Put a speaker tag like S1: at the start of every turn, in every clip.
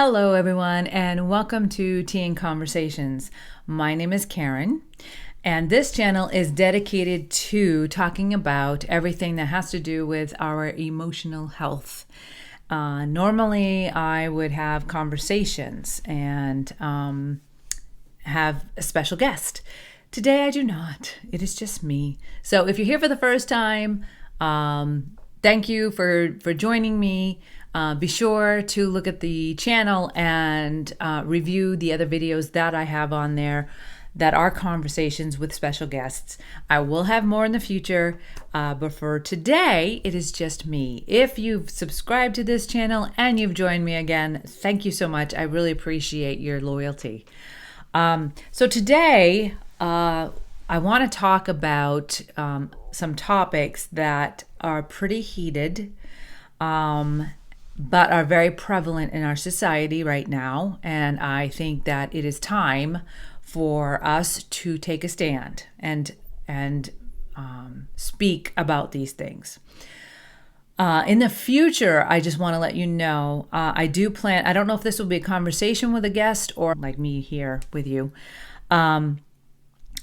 S1: Hello, everyone, and welcome to Tea and Conversations. My name is Karen, and this channel is dedicated to talking about everything that has to do with our emotional health. Normally, I would have conversations and have a special guest. Today, I do not. It is just me. So, if you're here for the first time, thank you for joining me. Be sure to look at the channel and review the other videos that I have on there that are conversations with special guests. I will have more in the future, but for today, it is just me. If you've subscribed to this channel and you've joined me again, thank you so much. I really appreciate your loyalty. So today, I want to talk about some topics that are pretty heated, but are very prevalent in our society right now. And I think that it is time for us to take a stand and speak about these things. In the future, I just want to let you know, I do plan, I don't know if this will be a conversation with a guest or like me here with you. I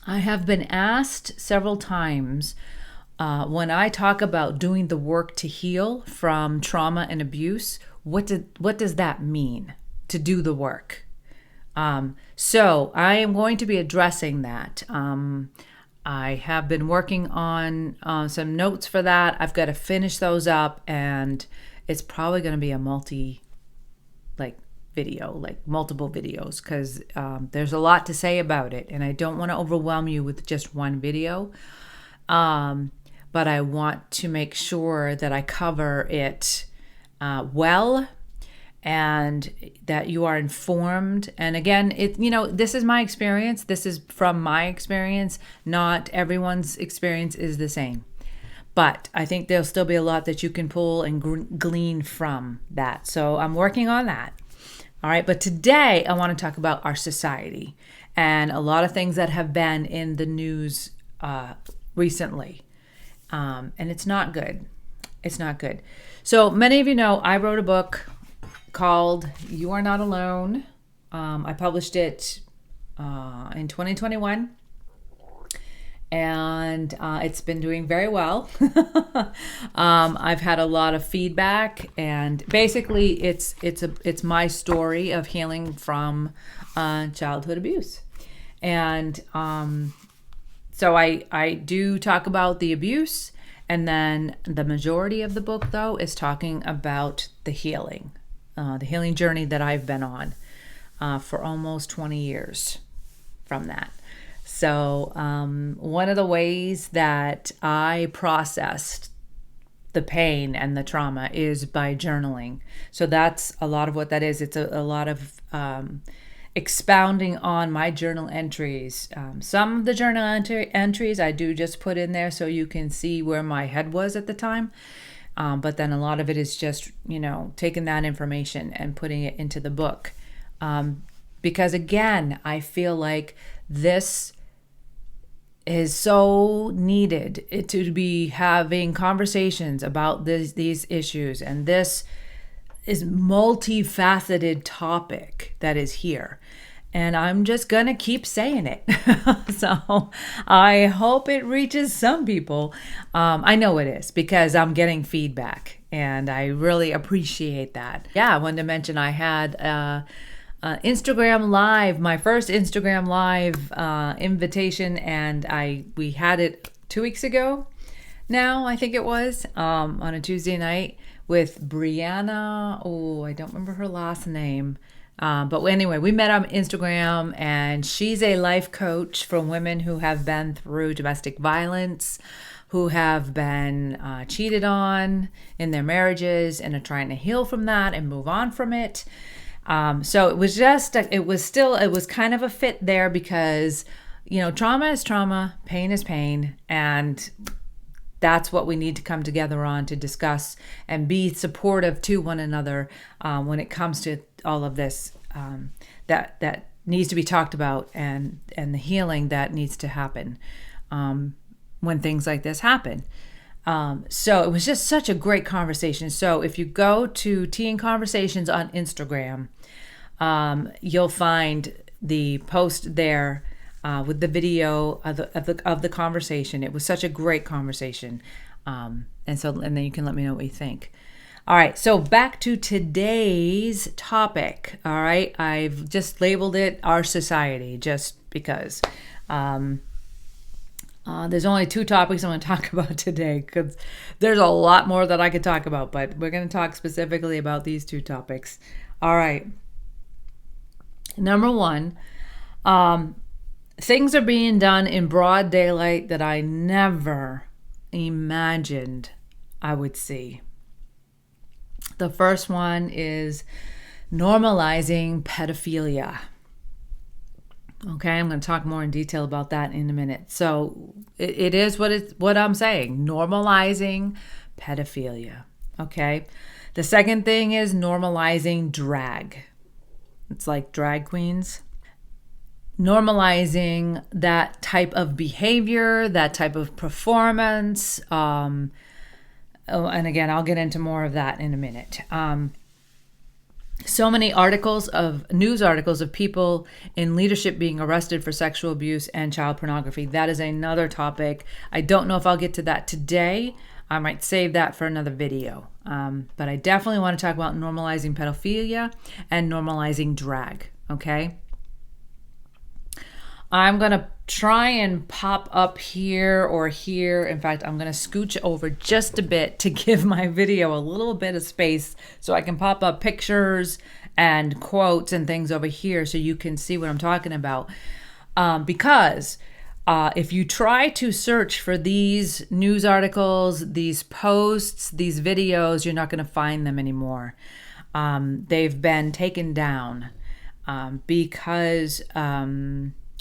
S1: have been asked several times when I talk about doing the work to heal from trauma and abuse, what does that mean to do the work? So I am going to be addressing that. I have been working on some notes for that. I've got to finish those up, and it's probably going to be a multiple videos, because there's a lot to say about it, and I don't want to overwhelm you with just one video. But I want to make sure that I cover it well and that you are informed. And again, this is my experience. This is from my experience. Not everyone's experience is the same. But I think there'll still be a lot that you can pull and glean from that. So I'm working on that. All right. But today I want to talk about our society and a lot of things that have been in the news recently. And it's not good. It's not good. So many of you know I wrote a book called You Are Not Alone. I published it in 2021. And it's been doing very well. I've had a lot of feedback, and basically it's my story of healing from childhood abuse. And so I do talk about the abuse, and then the majority of the book, though, is talking about the healing journey that I've been on for almost 20 years from that. So one of the ways that I processed the pain and the trauma is by journaling. So that's a lot of what that is. It's a lot of expounding on my journal entries. Some of the journal entries I do just put in there so you can see where my head was at the time. But then a lot of it is just, taking that information and putting it into the book. Because again, I feel like this is so needed to be having conversations about these issues. And this is multifaceted topic that is here. And I'm just going to keep saying it. So I hope it reaches some people. I know it is, because I'm getting feedback and I really appreciate that. Yeah, I wanted to mention I had Instagram Live, my first Instagram Live invitation, and we had it 2 weeks ago now, I think it was, on a Tuesday night with Brianna. Oh, I don't remember her last name. But anyway, we met on Instagram, and she's a life coach for women who have been through domestic violence, who have been cheated on in their marriages and are trying to heal from that and move on from it. So it was kind of a fit there because, trauma is trauma, pain is pain, and that's what we need to come together on to discuss and be supportive to one another when it comes to all of this that needs to be talked about and the healing that needs to happen when things like this happen. So it was just such a great conversation. So if you go to Tea and Conversations on Instagram, you'll find the post there with the video of the conversation. It was such a great conversation. And then you can let me know what you think. All right, so back to today's topic. All right, I've just labeled it Our Society just because. There's only 2 topics I'm going to talk about today because there's a lot more that I could talk about, but we're going to talk specifically about these 2 topics. All right. Number 1, things are being done in broad daylight that I never imagined I would see. The first one is normalizing pedophilia. Okay, I'm going to talk more in detail about that in a minute. So it is what I'm saying, normalizing pedophilia. Okay, the second thing is normalizing drag. It's like drag queens. Normalizing that type of behavior, that type of performance. And again, I'll get into more of that in a minute. So many news articles of people in leadership being arrested for sexual abuse and child pornography. That is another topic. I don't know if I'll get to that today. I might save that for another video. But I definitely want to talk about normalizing pedophilia and normalizing drag. Okay. I'm going to try and pop up here or here. In fact, I'm going to scooch over just a bit to give my video a little bit of space so I can pop up pictures and quotes and things over here so you can see what I'm talking about. Because if you try to search for these news articles, these posts, these videos, you're not going to find them anymore. They've been taken down because...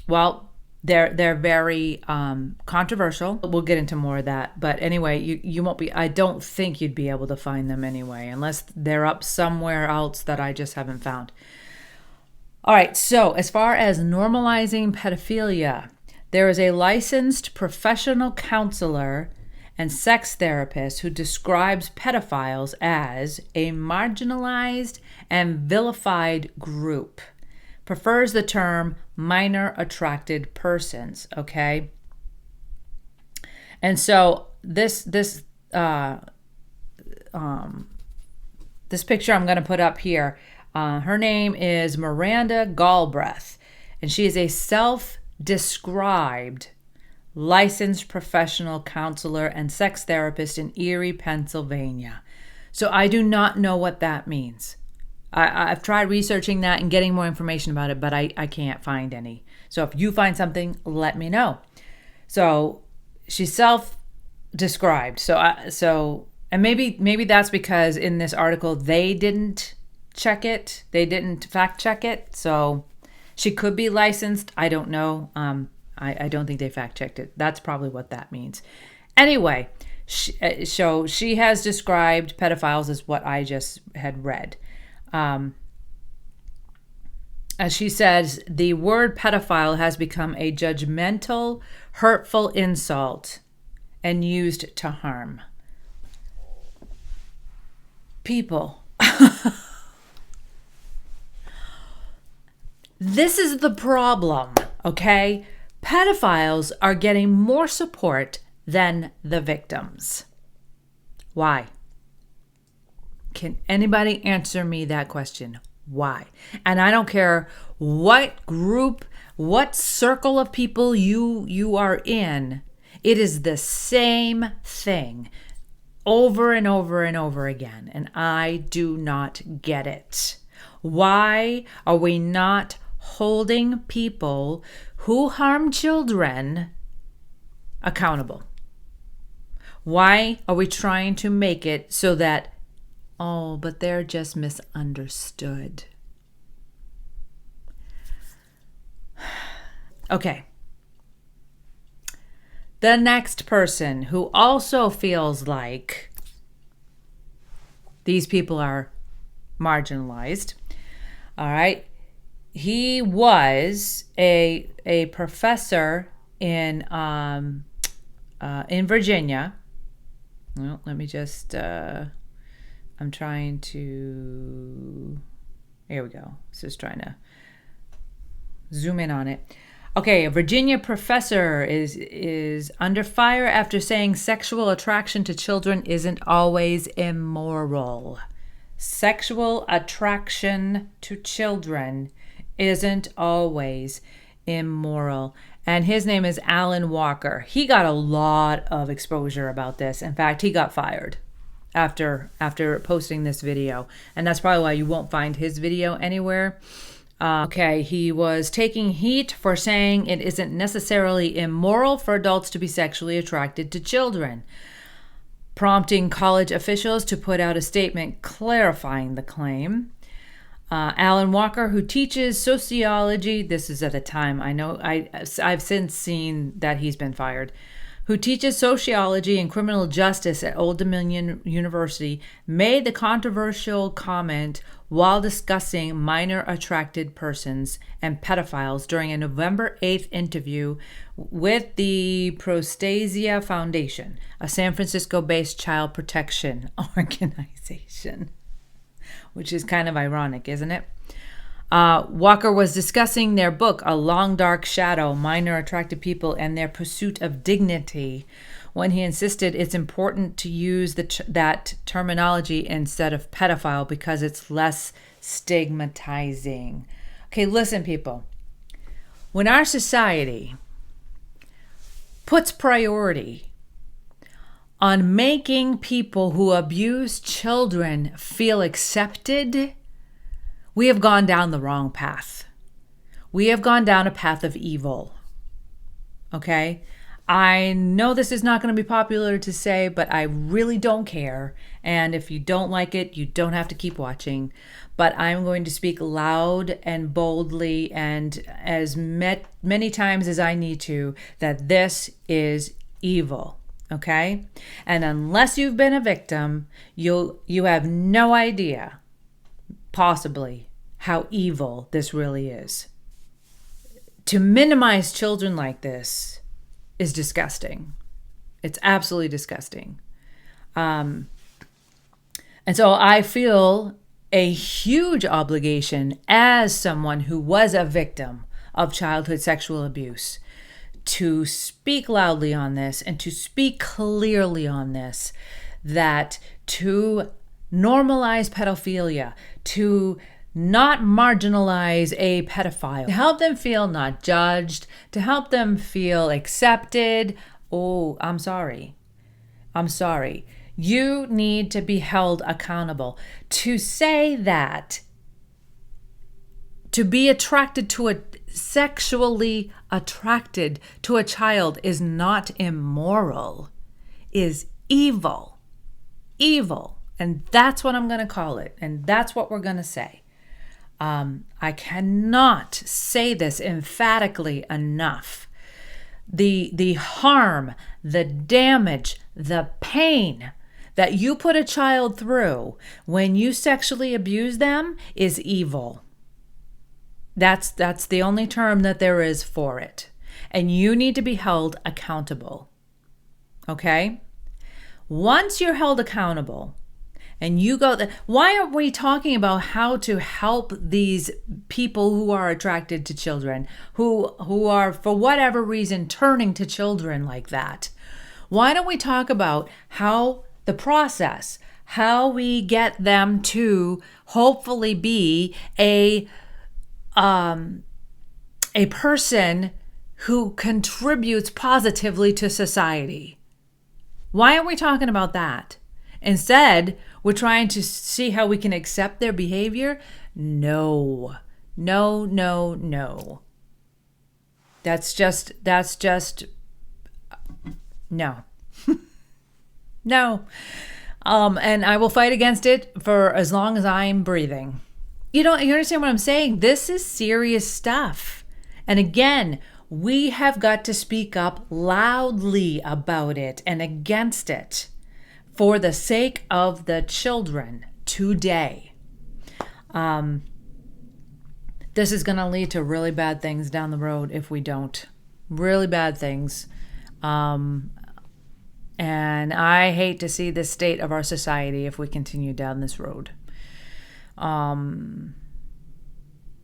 S1: well, they're very controversial. We'll get into more of that. But anyway, you won't be, I don't think you'd be able to find them anyway, unless they're up somewhere else that I just haven't found. All right, so as far as normalizing pedophilia, there is a licensed professional counselor and sex therapist who describes pedophiles as a marginalized and vilified group. Prefers the term minor attracted persons, okay? And so this picture I'm going to put up here, her name is Miranda Galbraith, and she is a self-described licensed professional counselor and sex therapist in Erie, Pennsylvania. So I do not know what that means. I've tried researching that and getting more information about it, but I can't find any. So if you find something, let me know. So she's self-described. So and maybe that's because in this article they didn't check it. They didn't fact check it. So she could be licensed. I don't know. I don't think they fact checked it. That's probably what that means. Anyway, so she has described pedophiles as what I just had read. As she says, the word pedophile has become a judgmental, hurtful insult and used to harm people. This is the problem, okay? Pedophiles are getting more support than the victims. Why? Can anybody answer me that question? Why? And I don't care what group, what circle of people you are in. It is the same thing over and over and over again. And I do not get it. Why are we not holding people who harm children accountable? Why are we trying to make it so that, oh, but they're just misunderstood? Okay. The next person who also feels like these people are marginalized, all right, he was a professor in Virginia. Well, let me just, I'm trying to, Here we go. Just trying to zoom in on it. Okay, a Virginia professor is under fire after saying sexual attraction to children isn't always immoral. Sexual attraction to children isn't always immoral. And his name is Alan Walker. He got a lot of exposure about this. In fact, he got fired after posting this video. And that's probably why you won't find his video anywhere. Okay, he was taking heat for saying it isn't necessarily immoral for adults to be sexually attracted to children, prompting college officials to put out a statement clarifying the claim. Alan Walker, who teaches sociology, this is at a time, I know I've since seen that he's been fired, who teaches sociology and criminal justice at Old Dominion University, made the controversial comment while discussing minor attracted persons and pedophiles during a November 8th interview with the Prostasia Foundation, a San Francisco-based child protection organization, which is kind of ironic, isn't it? Walker was discussing their book, A Long Dark Shadow, Minor Attracted People and Their Pursuit of Dignity, when he insisted it's important to use that terminology instead of pedophile because it's less stigmatizing. Okay, listen, people. When our society puts priority on making people who abuse children feel accepted, we have gone down the wrong path. We have gone down a path of evil. Okay? I know this is not going to be popular to say, but I really don't care. And if you don't like it, you don't have to keep watching. But I'm going to speak loud and boldly and as many times as I need to that this is evil. Okay? And unless you've been a victim, you have no idea, possibly, how evil this really is. To minimize children like this is disgusting. It's absolutely disgusting. And so I feel a huge obligation as someone who was a victim of childhood sexual abuse to speak loudly on this and to speak clearly on this, that to normalize pedophilia, to not marginalize a pedophile, to help them feel not judged, to help them feel accepted. Oh, I'm sorry. You need to be held accountable. To say that to be sexually attracted to a child is not immoral is evil. Evil. And that's what I'm going to call it. And that's what we're going to say. I cannot say this emphatically enough. The harm, the damage, the pain that you put a child through when you sexually abuse them is evil. That's the only term that there is for it. And you need to be held accountable. Okay? Once you're held accountable, and you go, why aren't we talking about how to help these people who are attracted to children, who are, for whatever reason, turning to children like that? Why don't we talk about how the process, how we get them to hopefully be a person who contributes positively to society? Why aren't we talking about that? Instead, we're trying to see how we can accept their behavior. No. That's just, no. No. And I will fight against it for as long as I'm breathing. You understand what I'm saying? This is serious stuff. And again, we have got to speak up loudly about it and against it for the sake of the children today. This is going to lead to really bad things down the road if we don't. Really bad things. And I hate to see the state of our society if we continue down this road.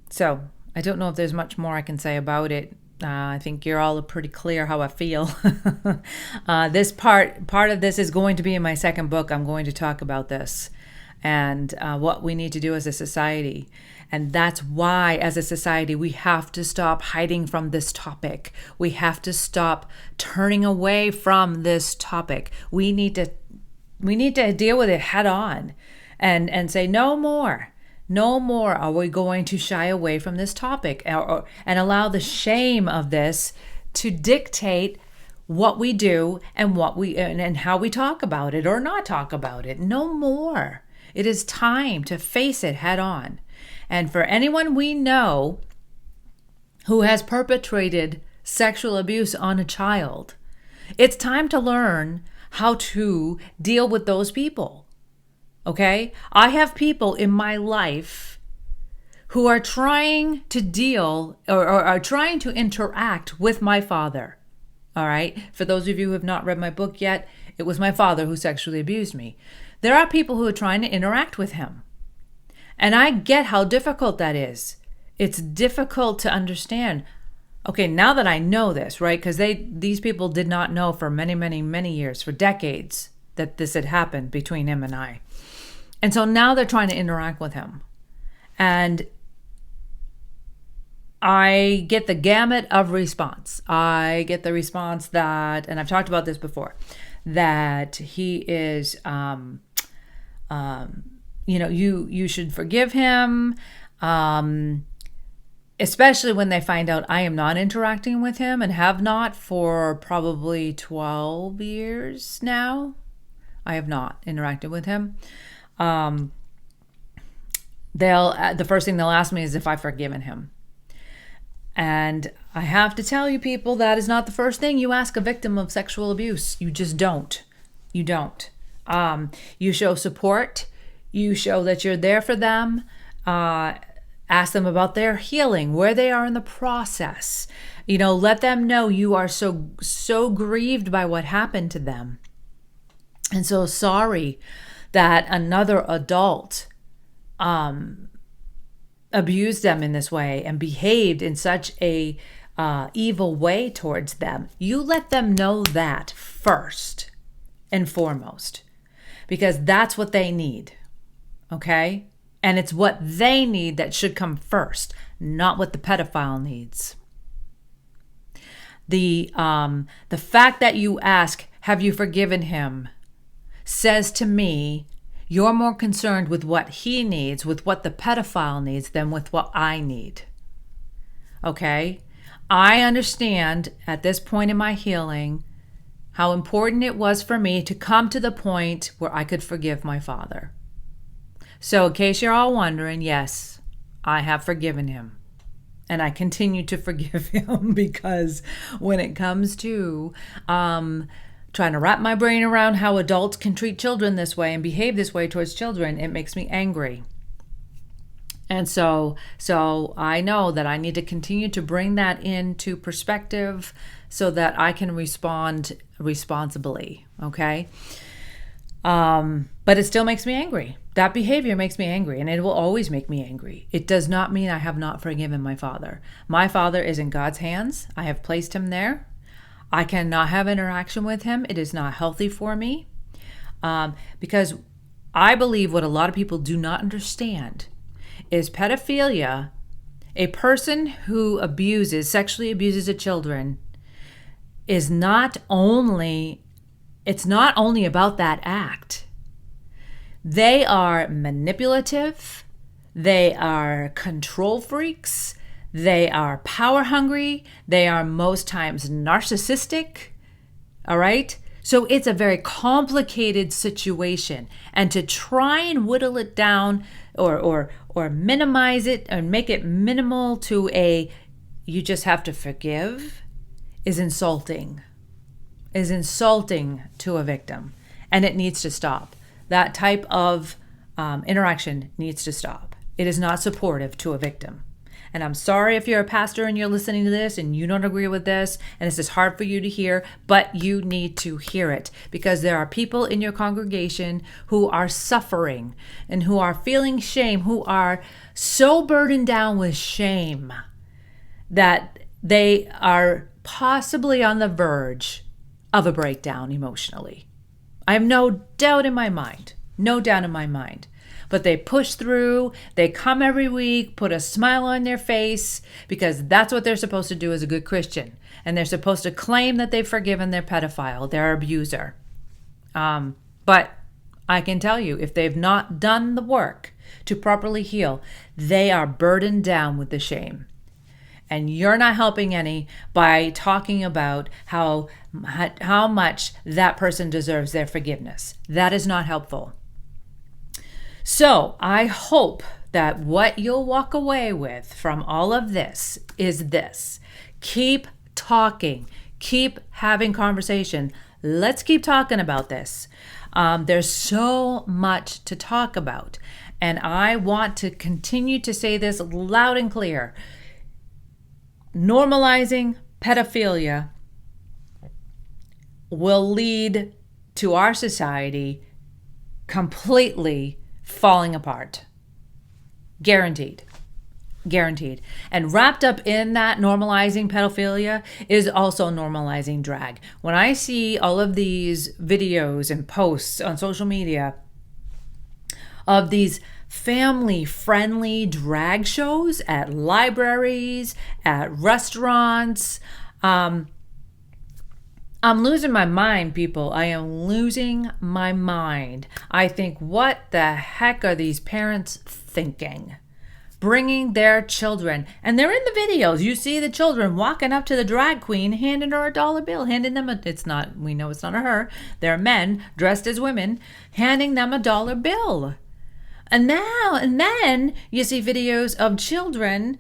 S1: So I don't know if there's much more I can say about it. I think you're all pretty clear how I feel. This part of this is going to be in my second book. I'm going to talk about this and what we need to do as a society. And that's why, as a society, we have to stop hiding from this topic. We have to stop turning away from this topic. We need to deal with it head on and say no more. No more are we going to shy away from this topic and allow the shame of this to dictate what we do and and how we talk about it or not talk about it. No more. It is time to face it head on. And for anyone we know who has perpetrated sexual abuse on a child, it's time to learn how to deal with those people. Okay? I have people in my life who are trying to deal or are trying to interact with my father. All right? For those of you who have not read my book yet, it was my father who sexually abused me. There are people who are trying to interact with him. And I get how difficult that is. It's difficult to understand. Okay, now that I know this, right? Because these people did not know for many, many, many years, for decades, that this had happened between him and I. And so now they're trying to interact with him. And I get the gamut of response. I get the response that, and I've talked about this before, that he is, you should forgive him, especially when they find out I am not interacting with him and have not for probably 12 years now. I have not interacted with him. The first thing they'll ask me is if I've forgiven him. And I have to tell you people, that is not the first thing you ask a victim of sexual abuse. You just don't. You don't. You show support. You show that you're there for them. Ask them about their healing, where they are in the process. Let them know you are so grieved by what happened to them. And so sorry that another adult abused them in this way and behaved in such a evil way towards them. You let them know that first and foremost, because that's what they need, okay? And it's what they need that should come first, not what the pedophile needs. The fact that you ask, have you forgiven him, says to me, you're more concerned with what he needs, with what the pedophile needs, than with what I need. Okay? I understand at this point in my healing how important it was for me to come to the point where I could forgive my father. So in case you're all wondering, yes, I have forgiven him. And I continue to forgive him because when it comes to trying to wrap my brain around how adults can treat children this way and behave this way towards children, it makes me angry. And so I know that I need to continue to bring that into perspective so that I can respond responsibly, okay? But it still makes me angry. That behavior makes me angry, and it will always make me angry. It does not mean I have not forgiven my father. My father is in God's hands. I have placed him there. I cannot have interaction with him. It is not healthy for me, because I believe what a lot of people do not understand is pedophilia. A person who sexually abuses a children, it's not only about that act. They are manipulative. They are control freaks. They are power hungry. They are most times narcissistic. All right? So it's a very complicated situation. And to try and whittle it down or minimize it and make it minimal to you just have to forgive is insulting. Is insulting to a victim. And it needs to stop. That type of interaction needs to stop. It is not supportive to a victim. And I'm sorry if you're a pastor and you're listening to this and you don't agree with this and this is hard for you to hear, but you need to hear it because there are people in your congregation who are suffering and who are feeling shame, who are so burdened down with shame that they are possibly on the verge of a breakdown emotionally. I have no doubt in my mind, But they push through, they come every week, put a smile on their face, because that's what they're supposed to do as a good Christian. And they're supposed to claim that they've forgiven their pedophile, their abuser. But I can tell you, if they've not done the work to properly heal, they are burdened down with the shame. And you're not helping any by talking about how much that person deserves their forgiveness. That is not helpful. So I hope that what you'll walk away with from all of this is this. Keep talking. Keep having conversation. Let's keep talking about this. There's so much to talk about. And I want to continue to say this loud and clear. Normalizing pedophilia will lead to our society completely falling apart. Guaranteed. And wrapped up in that normalizing pedophilia is also normalizing drag. When I see all of these videos and posts on social media of these family-friendly drag shows at libraries, at restaurants, I'm losing my mind, people. I am losing my mind. I think, what the heck are these parents thinking? Bringing their children, and they're in the videos. You see the children walking up to the drag queen, handing her a dollar bill, we know it's not a her. They're men dressed as women, handing them a dollar bill. And then you see videos of children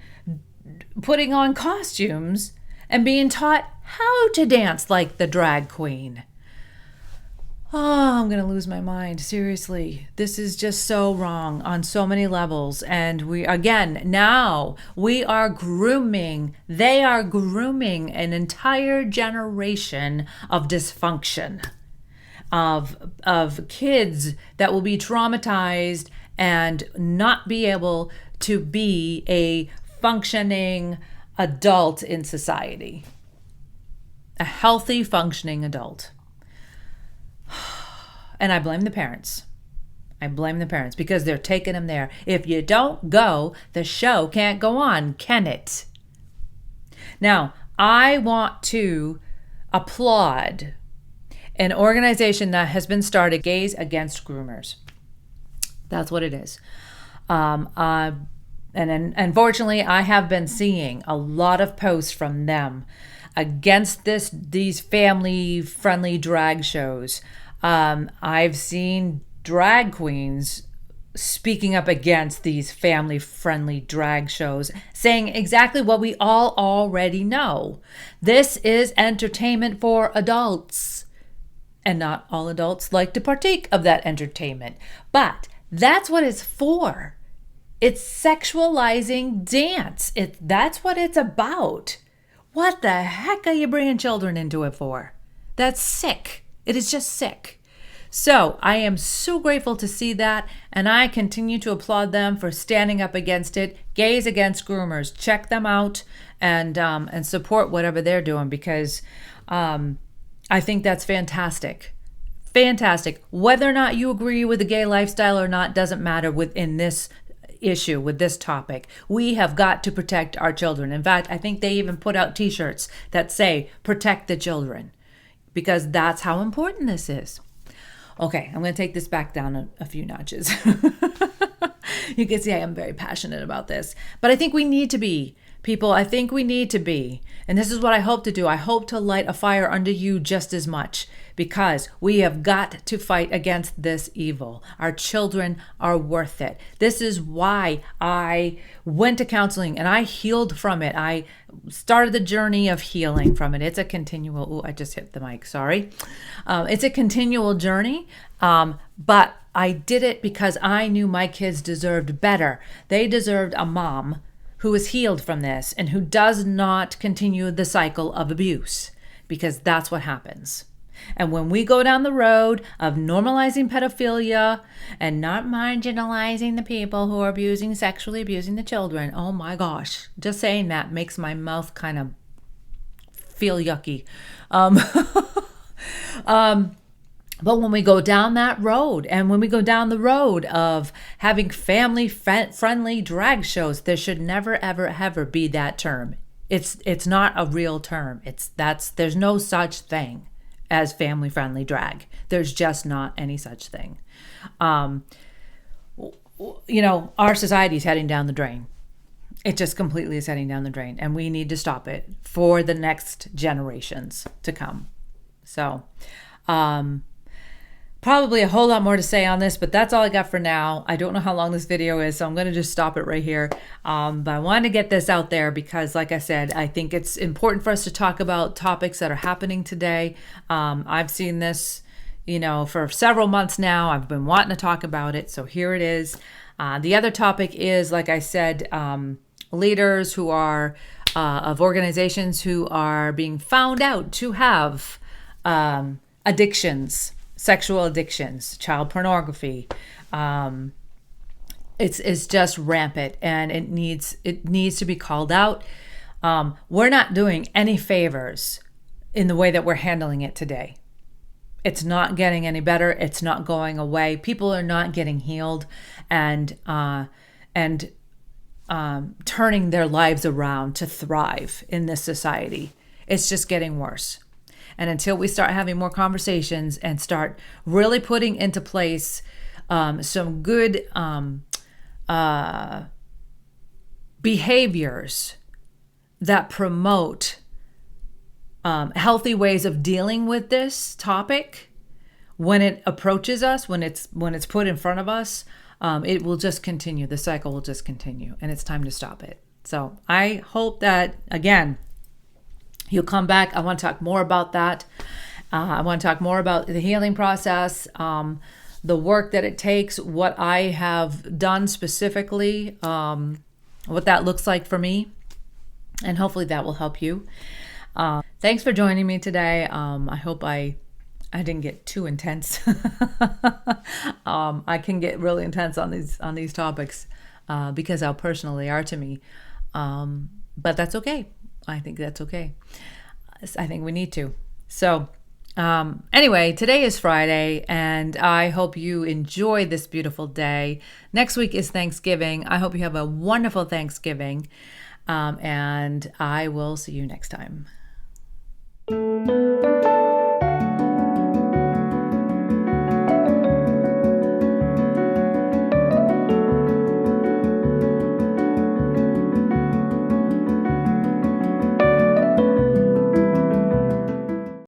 S1: putting on costumes and being taught how to dance like the drag queen. Oh, I'm going to lose my mind. Seriously. This is just so wrong on so many levels. And they are grooming an entire generation of dysfunction, of kids that will be traumatized and not be able to be a functioning adult in society. A healthy, functioning adult. And I blame the parents. Because they're taking them there. If you don't go, the show can't go on, can it? Now, I want to applaud an organization that has been started, Gays Against Groomers. That's what it is. And unfortunately, I have been seeing a lot of posts from them against these family-friendly drag shows. I've seen drag queens speaking up against these family-friendly drag shows, saying exactly what we all already know. This is entertainment for adults. And not all adults like to partake of that entertainment. But that's what it's for. It's sexualizing dance. That's what it's about. What the heck are you bringing children into it for? That's sick. It is just sick. So I am so grateful to see that, and I continue to applaud them for standing up against it. Gays Against Groomers. Check them out and support whatever they're doing, because I think that's fantastic. Fantastic. Whether or not you agree with the gay lifestyle or not doesn't matter within this issue, with this topic. We have got to protect our children. In fact, I think they even put out t-shirts that say, protect the children, because that's how important this is. Okay, I'm going to take this back down a few notches. You can see I am very passionate about this, but I think we need to be. People, I think we need to be. And this is what I hope to do. I hope to light a fire under you just as much, because we have got to fight against this evil. Our children are worth it. This is why I went to counseling and I healed from it. I started the journey of healing from it. It's a continual, I just hit the mic, sorry. It's a continual journey, but I did it because I knew my kids deserved better. They deserved a mom who is healed from this and who does not continue the cycle of abuse, because that's what happens. And when we go down the road of normalizing pedophilia and not marginalizing the people who are sexually abusing the children, oh my gosh, just saying that makes my mouth kind of feel yucky. But when we go down that road, and when we go down the road of having family-friendly drag shows, there should never, ever, ever be that term. It's not a real term. There's no such thing as family-friendly drag. There's just not any such thing. Our society is heading down the drain. It just completely is heading down the drain, and we need to stop it for the next generations to come. So, probably a whole lot more to say on this, but that's all I got for now. I don't know how long this video is, so I'm going to just stop it right here. But I wanted to get this out there because, like I said, I think it's important for us to talk about topics that are happening today. I've seen this, for several months now. I've been wanting to talk about it, so here it is. The other topic is, like I said, leaders who are of organizations who are being found out to have addictions. Sexual addictions, child pornography. It's just rampant, and it needs to be called out. We're not doing any favors in the way that we're handling it today. It's not getting any better. It's not going away. People are not getting healed and turning their lives around to thrive in this society. It's just getting worse. And until we start having more conversations and start really putting into place some good behaviors that promote healthy ways of dealing with this topic, when it approaches us, when it's put in front of us, it will just continue. The cycle will just continue, and it's time to stop it. So I hope that, again, you'll come back. I want to talk more about that. I want to talk more about the healing process, the work that it takes, what I have done specifically, what that looks like for me, and hopefully that will help you. Thanks for joining me today. I hope I didn't get too intense. I can get really intense on these topics because how personal they are to me. But that's okay. I think that's okay. I think we need to. So anyway, today is Friday, and I hope you enjoy this beautiful day. Next week is Thanksgiving. I hope you have a wonderful Thanksgiving, and I will see you next time.